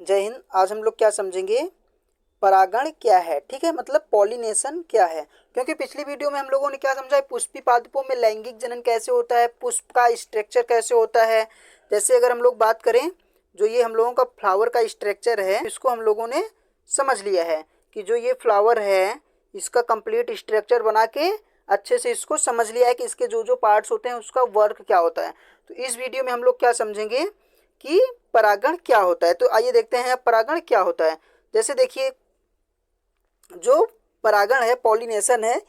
जय हिंद। आज हम लोग क्या समझेंगे, परागण क्या है। ठीक है, मतलब पॉलिनेशन क्या है। क्योंकि पिछली वीडियो में हम लोगों ने क्या समझा है, पुष्पी पादपों में लैंगिक जनन कैसे होता है, पुष्प का स्ट्रक्चर कैसे होता है। जैसे अगर हम लोग बात करें, जो ये हम लोगों का फ्लावर का स्ट्रक्चर है, इसको हम लोगों ने समझ लिया है कि जो ये फ्लावर है इसका कंप्लीट स्ट्रक्चर बना के अच्छे से इसको समझ लिया है कि इसके जो जो पार्ट्स होते हैं उसका वर्क क्या होता है। तो इस वीडियो में हम लोग क्या समझेंगे कि परागण क्या होता है। तो आइए देखते हैं परागण क्या होता है। जैसे देखिए, जो परागण है, पॉलिनेशन है,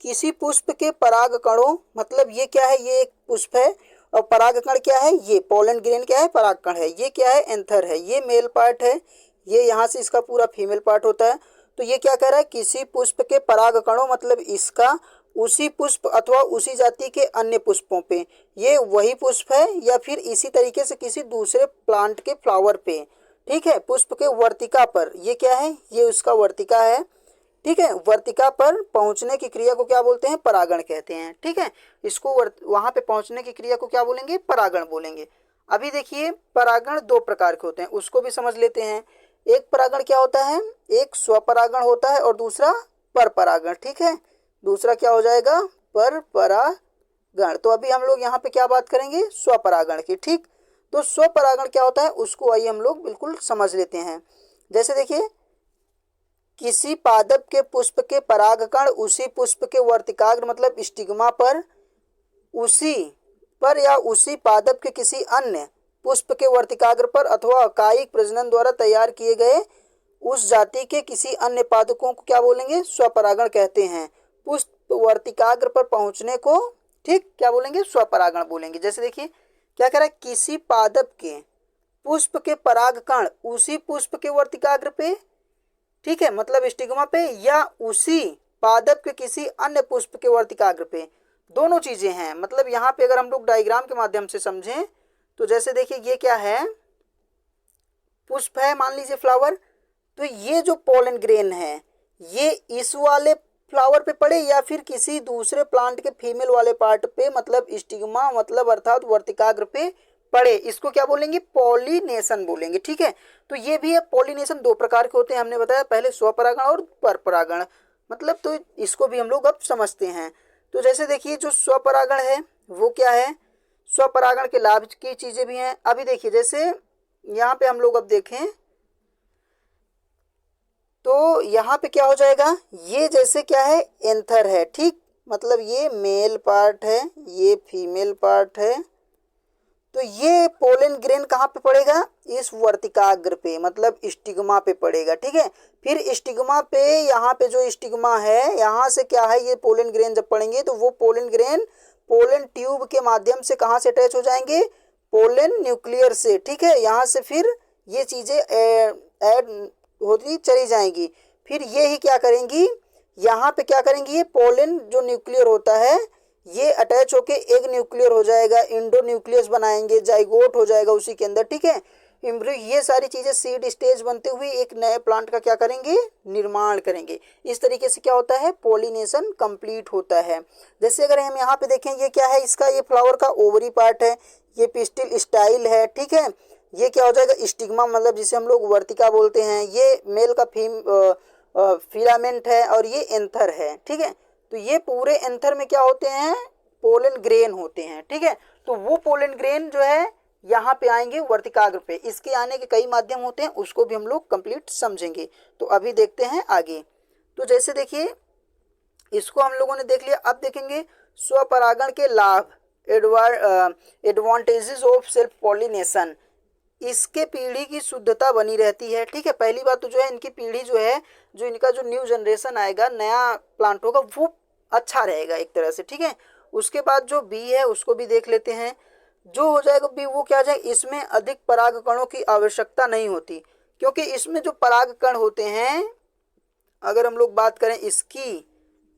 किसी पुष्प के पराग कणों, मतलब ये क्या है, ये एक पुष्प है और परागकण क्या है, ये पोलन ग्रेन क्या है, परागकण है। ये क्या है, एंथर है, ये मेल पार्ट है, ये यहाँ से इसका पूरा फीमेल पार्ट होता है। तो ये क्या कह रहा है, किसी पुष्प के पराग कणों, मतलब इसका उसी पुष्प अथवा उसी जाति के अन्य पुष्पों पे, ये वही पुष्प है या फिर इसी तरीके से किसी दूसरे प्लांट के फ्लावर पे, ठीक है, पुष्प के वर्तिका पर, ये क्या है, ये उसका वर्तिका है। ठीक है, वर्तिका पर पहुंचने की क्रिया को क्या बोलते हैं, परागण कहते हैं। ठीक है, इसको वहां पे पहुंचने की क्रिया को क्या बोलेंगे, परागण बोलेंगे। अभी देखिए, परागण दो प्रकार के होते हैं, उसको भी समझ लेते हैं। एक परागण क्या होता है, एक स्वपरागण होता है और दूसरा पर परागण। ठीक है, दूसरा क्या हो जाएगा, पर परागण। तो अभी हम लोग यहाँ पे क्या बात करेंगे, स्वपरागण की। ठीक, तो स्वपरागण क्या होता है उसको आइए हम लोग बिल्कुल समझ लेते हैं। जैसे देखिए, किसी पादप के पुष्प के परागकण उसी पुष्प के वर्तिकाग्र, मतलब स्टिग्मा पर, उसी पर या उसी पादप के किसी अन्य पुष्प के वर्तिकाग्र पर अथवा कायिक प्रजनन द्वारा तैयार किए गए उस जाति के किसी अन्य पादपों को क्या बोलेंगे, स्वपरागण कहते हैं। पुष्प वर्तिकाग्र पर पहुंचने को, ठीक, क्या बोलेंगे, स्वपरागण बोलेंगे। जैसे देखिए, क्या कह रहा है, किसी पादप के पुष्प के परागकण उसी पुष्प के वर्तिकाग्र पे, ठीक है, मतलब स्टिग्मा पे, या उसी पादप के किसी अन्य पुष्प के वर्तिकाग्र पे, दोनों चीजें हैं। मतलब यहाँ पे अगर हम लोग डायग्राम के माध्यम से समझें तो जैसे देखिए, ये क्या है, पुष्प है, मान लीजिए फ्लावर। तो ये जो पोलन ग्रेन है ये इस वाले फ्लावर पे पड़े या फिर किसी दूसरे प्लांट के फीमेल वाले पार्ट पे, मतलब स्टिग्मा, मतलब अर्थात वर्तिकाग्र पे पड़े, इसको क्या बोलेंगे, पॉलिनेशन बोलेंगे। ठीक है, तो ये भी है, पॉलिनेशन दो प्रकार के होते हैं, हमने बताया पहले, स्वपरागण और परपरागण। मतलब तो इसको भी हम लोग अब समझते हैं। तो जैसे देखिए, जो स्वपरागण है वो क्या है, स्वपरागण के लाभ की चीजें भी हैं। अभी देखिए, जैसे यहाँ पे हम लोग अब देखें तो यहाँ पे क्या हो जाएगा, ये जैसे क्या है, एंथर है, ठीक, मतलब ये मेल पार्ट है, ये फीमेल पार्ट है। तो ये पोलन ग्रेन कहाँ पे पड़ेगा, इस वर्तिकाग्र पे, मतलब स्टिग्मा पे पड़ेगा। ठीक है, फिर स्टिग्मा पे, यहाँ पे जो स्टिग्मा है, यहाँ से क्या है, ये पोलन ग्रेन जब पड़ेंगे तो वो पोलन ग्रेन पोलन ट्यूब के माध्यम से कहाँ से अटैच हो जाएंगे, पोलन न्यूक्लियर से। ठीक है, यहाँ से फिर ये चीजें ऐड होती चली जाएंगी। फिर ये ही क्या करेंगी, यहाँ पे क्या करेंगी, ये पोलन जो न्यूक्लियर होता है ये अटैच होके एक न्यूक्लियर हो जाएगा, इंडो न्यूक्लियस बनाएंगे, जाइगोट हो जाएगा उसी के अंदर। ठीक है, ये सारी चीजें सीड स्टेज बनते हुए एक नए प्लांट का क्या करेंगे, निर्माण करेंगे। इस तरीके से क्या होता है, पॉलिनेशन कंप्लीट होता है। जैसे अगर हम यहाँ पे देखें, ये क्या है, इसका ये फ्लावर का ओवरी पार्ट है, ये पिस्टिल स्टाइल है। ठीक है, ये क्या हो जाएगा, स्टिग्मा, मतलब जिसे हम लोग वर्तिका बोलते हैं, ये मेल का फिलामेंट है और ये एंथर है। ठीक है, तो ये पूरे एंथर में क्या होते हैं, पोलन ग्रेन होते हैं। ठीक है, तो वो पोलन ग्रेन जो है यहाँ पे आएंगे वर्तिकाग्र पे, इसके आने के कई माध्यम होते हैं, उसको भी हम लोग कंप्लीट समझेंगे। तो अभी देखते हैं आगे। तो जैसे देखिए, इसको हम लोगों ने देख लिया, अब देखेंगे स्वपरागण के लाभ, एडवांटेजेस ऑफ सेल्फ पॉलिनेशन। इसके पीढ़ी की शुद्धता बनी रहती है। ठीक है, पहली बात तो जो है, इनकी पीढ़ी जो है, जो इनका जो न्यू जनरेशन आएगा, नया प्लांट होगा, वो अच्छा रहेगा एक तरह से। ठीक है, उसके बाद जो बी है उसको भी देख लेते हैं। जो हो जाएगा बी, वो क्या हो जाएगा, इसमें अधिक परागकणों की आवश्यकता नहीं होती, क्योंकि इसमें जो परागकण होते हैं, अगर हम लोग बात करें इसकी,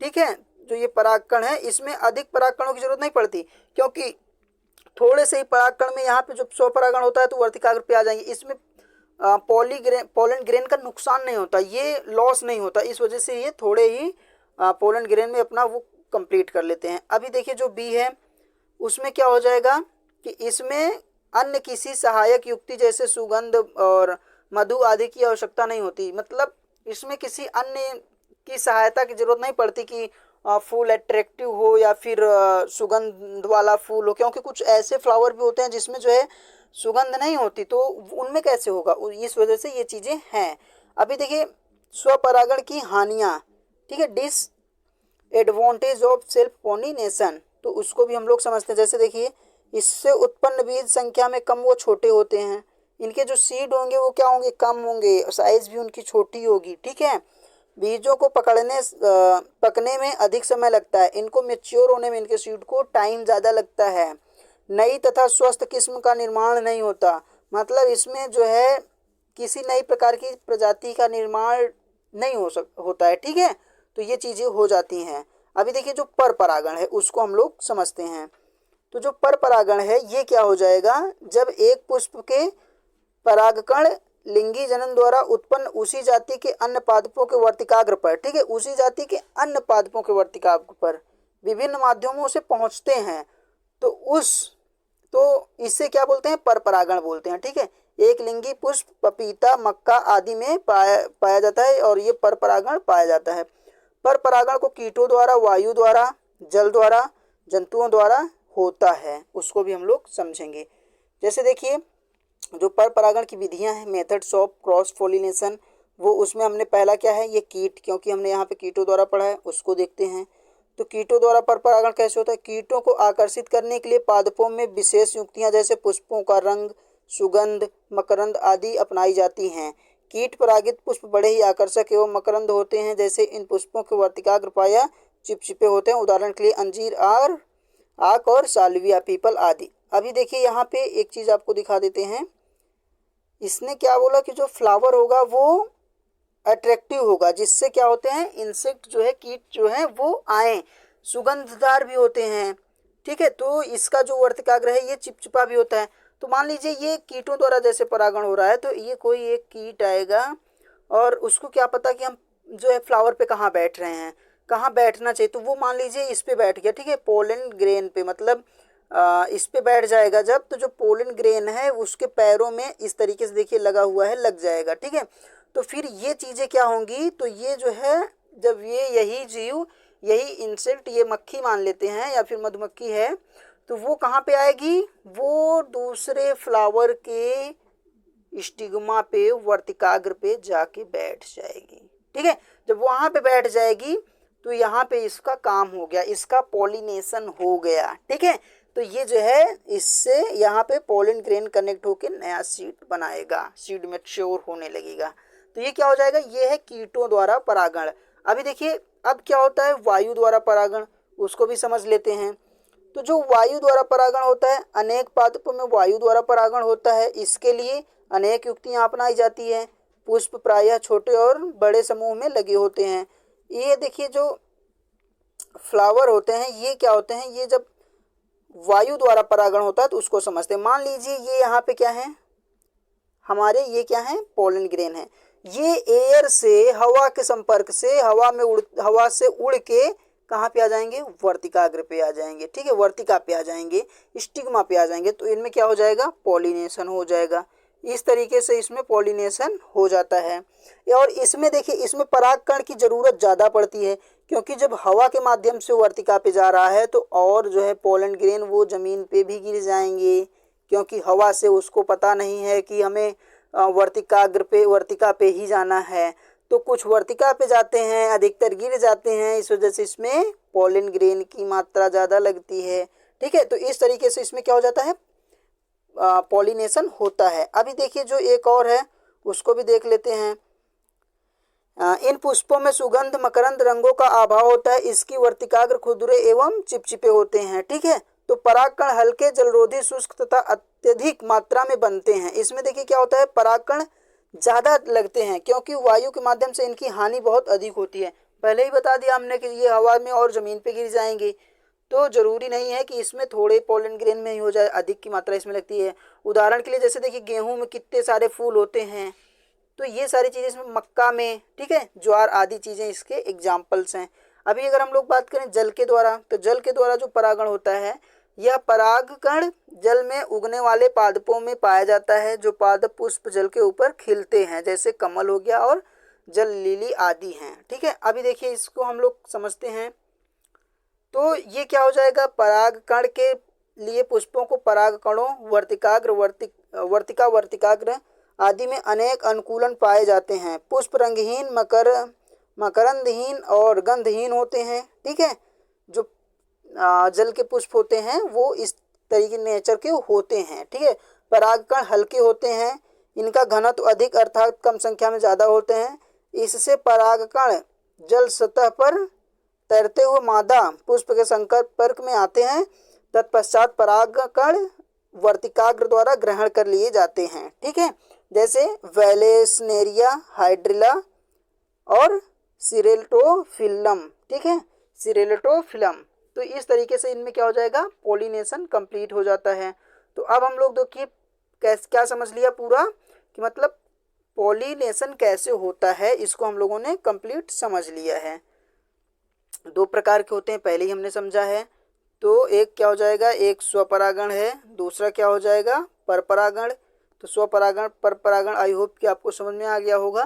ठीक है, जो ये परागकण है इसमें अधिक परागकणों की जरूरत नहीं पड़ती, क्योंकि थोड़े से ही परागकण में यहाँ पे जो स्वपरागण होता है तो वर्तिकाग्र पे आ जाएंगे। इसमें पोलन ग्रेन का नुकसान नहीं होता, ये लॉस नहीं होता, इस वजह से ये थोड़े ही पोलन ग्रेन में अपना वो कंप्लीट कर लेते हैं। अभी देखिए, जो बी है उसमें क्या हो जाएगा कि इसमें अन्य किसी सहायक युक्ति जैसे सुगंध और मधु आदि की आवश्यकता नहीं होती। मतलब इसमें किसी अन्य की सहायता की जरूरत नहीं पड़ती कि फूल अट्रैक्टिव हो या फिर सुगंध वाला फूल हो, क्योंकि कुछ ऐसे फ्लावर भी होते हैं जिसमें जो है सुगंध नहीं होती, तो उनमें कैसे होगा, इस वजह से ये चीज़ें हैं। अभी देखिए स्वपरागण की हानियाँ, ठीक है, disadvantage of self pollination, तो उसको भी हम लोग समझते हैं। जैसे देखिए इससे उत्पन्न बीज संख्या में कम व छोटे होते हैं, इनके जो सीड होंगे वो क्या होंगे, कम होंगे, साइज भी उनकी छोटी होगी, ठीक है। बीजों को पकने में अधिक समय लगता है, इनको मेच्योर होने में इनके सीड को टाइम ज़्यादा लगता है। नई तथा स्वस्थ किस्म का निर्माण नहीं होता, मतलब इसमें जो है किसी नई प्रकार की प्रजाति का निर्माण नहीं होता है, ठीक है। तो ये चीज़ें हो जाती हैं। अभी देखिए जो पर परागण है उसको हम लोग समझते हैं। तो जो पर परागण है ये क्या हो जाएगा, जब एक पुष्प के परागकण लिंगी जनन द्वारा उत्पन्न उसी जाति के अन्य पादपों के वर्तिकाग्र पर, ठीक है, उसी जाति के अन्य पादपों के वर्तिकाग्र पर विभिन्न माध्यमों से पहुंचते हैं, तो इससे क्या बोलते हैं, पर परागण बोलते हैं, ठीक है। एक लिंगी पुष्प पपीता मक्का आदि में पाया जाता है और ये पर परागण पाया जाता है। पर परागण को कीटों द्वारा, वायु द्वारा, जल द्वारा, जंतुओं द्वारा होता है, उसको भी हम लोग समझेंगे। जैसे देखिए जो पर परागण की विधियां हैं, मेथड्स ऑफ क्रॉस पोलिनेशन, वो उसमें हमने पहला क्या है, ये कीट, क्योंकि हमने यहाँ पे कीटों द्वारा पढ़ा है, उसको देखते हैं। तो कीटों द्वारा पर परागण कैसे होता है, कीटों को आकर्षित करने के लिए पादपों में विशेष युक्तियां जैसे पुष्पों का रंग, सुगंध, मकरंद आदि अपनाई जाती हैं। कीट परागित पुष्प बड़े ही आकर्षक एवं मकरंद होते हैं, जैसे इन पुष्पों के वर्तिकाग्र प्रायः चिपचिपे होते हैं, उदाहरण के लिए अंजीर, आक और साल्विया पीपल आदि। अभी देखिए यहाँ पे एक चीज आपको दिखा देते हैं, इसने क्या बोला कि जो फ्लावर होगा वो अट्रैक्टिव होगा, जिससे क्या होते हैं, इंसेक्ट जो है, कीट जो है वो आए, सुगंधदार भी होते हैं, ठीक है। तो इसका जो वर्तिकाग्र है ये चिपचिपा भी होता है। तो मान लीजिए ये कीटों द्वारा जैसे परागण हो रहा है, तो ये कोई एक कीट आएगा और उसको क्या पता कि हम जो है फ्लावर पे कहाँ बैठ रहे हैं, कहाँ बैठना चाहिए, तो वो मान लीजिए इस पे बैठ गया, ठीक है, पोलन ग्रेन पे, मतलब इस पे बैठ जाएगा जब, तो जो पोलन ग्रेन है उसके पैरों में इस तरीके से देखिए लगा हुआ है, लग जाएगा, ठीक है। तो फिर ये चीज़ें क्या होंगी, तो ये जो है जब ये यही जीव, यही इंसेक्ट, ये मक्खी मान लेते हैं या फिर मधुमक्खी है, तो वो कहाँ पे आएगी, वो दूसरे फ्लावर के स्टिग्मा पे, वर्तिकाग्र पे जाके बैठ जाएगी, ठीक है। जब वहाँ पे बैठ जाएगी तो यहाँ पे इसका काम हो गया, इसका पॉलिनेशन हो गया, ठीक है। तो ये जो है इससे यहाँ पे पोलन ग्रेन कनेक्ट होके नया सीड बनाएगा, सीड मैच्योर होने लगेगा। तो ये क्या हो जाएगा, ये है कीटों द्वारा परागण। अभी देखिए अब क्या होता है वायु द्वारा परागण, उसको भी समझ लेते हैं। तो जो वायु द्वारा परागण होता है, अनेक पादपों में वायु द्वारा परागण होता है, इसके लिए अनेक युक्तियाँ अपनाई जाती है। पुष्प प्रायः छोटे और बड़े समूह में लगे होते हैं। ये देखिए जो फ्लावर होते हैं ये क्या होते हैं, ये जब वायु द्वारा परागण होता है तो उसको समझते हैं। मान लीजिए ये यहाँ पे क्या है हमारे, ये क्या है, पोलन ग्रेन है, ये एयर से, हवा के संपर्क से, हवा से उड़ के कहाँ पे आ जाएंगे, वर्तिकाग्र पे आ जाएंगे, ठीक है, वर्तिका पे आ जाएंगे, स्टिग्मा पे आ जाएंगे, तो इनमें क्या हो जाएगा, पॉलिनेशन हो जाएगा। इस तरीके से इसमें पॉलिनेशन हो जाता है। और इसमें देखिए इसमें परागकण की ज़रूरत ज़्यादा पड़ती है, क्योंकि जब हवा के माध्यम से वर्तिका पे जा रहा है तो और जो है पोलन ग्रेन वो ज़मीन पे भी गिर जाएंगे, क्योंकि हवा से उसको पता नहीं है कि हमें वर्तिका पे ही जाना है, तो कुछ वर्तिका पे जाते हैं, अधिकतर गिर जाते हैं, इस वजह से इसमें पोलन ग्रेन की मात्रा ज़्यादा लगती है, ठीक है। तो इस तरीके से इसमें क्या हो जाता है, पॉलिनेशन होता है। अभी देखिए जो एक और है उसको भी देख लेते हैं। इन पुष्पों में सुगंध, मकरंद, रंगों का अभाव होता है, इसकी वर्तिकाग्र खुरदुरे एवं चिपचिपे होते हैं, ठीक है। तो परागकण हल्के, जलरोधी, शुष्क तथा अत्यधिक मात्रा में बनते हैं। इसमें देखिए क्या होता है, परागकण ज़्यादा लगते हैं क्योंकि वायु के माध्यम से इनकी हानि बहुत अधिक होती है। पहले ही बता दिया हमने कि ये हवा में और ज़मीन पे गिर जाएंगे, तो ज़रूरी नहीं है कि इसमें थोड़े पोलन ग्रेन में ही हो जाए, अधिक की मात्रा इसमें लगती है। उदाहरण के लिए जैसे देखिए गेहूं में कितने सारे फूल होते हैं, तो ये सारी चीज़ें इसमें, मक्का में, ठीक है, ज्वार आदि चीज़ें इसके एग्जाम्पल्स हैं। अभी अगर हम लोग बात करें जल के द्वारा, तो जल के द्वारा जो परागण होता है यह परागकण जल में उगने वाले पादपों में पाया जाता है जो पादप पुष्प जल के ऊपर खिलते हैं, जैसे कमल हो गया और जल लिली आदि हैं। ठीक है, अभी देखिए इसको हम लोग समझते हैं। तो ये क्या हो जाएगा, परागकण के लिए पुष्पों को परागकणों, वर्तिकाग्र, वर्तिका, वर्तिकाग्र आदि में अनेक अनुकूलन पाए जाते हैं। पुष्प रंगहीन, मकरंदहीन और गंधहीन होते हैं। ठीक है, जो जल के पुष्प होते हैं वो इस तरीके नेचर के होते हैं। ठीक है, परागकण हल्के होते हैं, इनका घनत्व अधिक अर्थात कम संख्या में ज़्यादा होते हैं। इससे परागकण जल सतह पर तैरते हुए मादा पुष्प के संपर्क में आते हैं। तत्पश्चात परागकण वर्तिकाग्र द्वारा ग्रहण कर लिए जाते हैं। ठीक है, जैसे वैलेस्नेरिया, हाइड्रिला और सिरेटोफिलम। ठीक है, सिरेटोफिलम। तो इस तरीके से इनमें क्या हो जाएगा, पॉलिनेशन कंप्लीट हो जाता है। तो अब हम लोग देखिए क्या समझ लिया पूरा, कि मतलब पॉलिनेशन कैसे होता है, इसको हम लोगों ने कंप्लीट समझ लिया है। दो प्रकार के होते हैं, पहले ही हमने समझा है। तो एक क्या हो जाएगा, एक स्वपरागण है, दूसरा क्या हो जाएगा, परपरागण। तो स्वपरागण, परपरागण आई होप कि आपको समझ में आ गया होगा।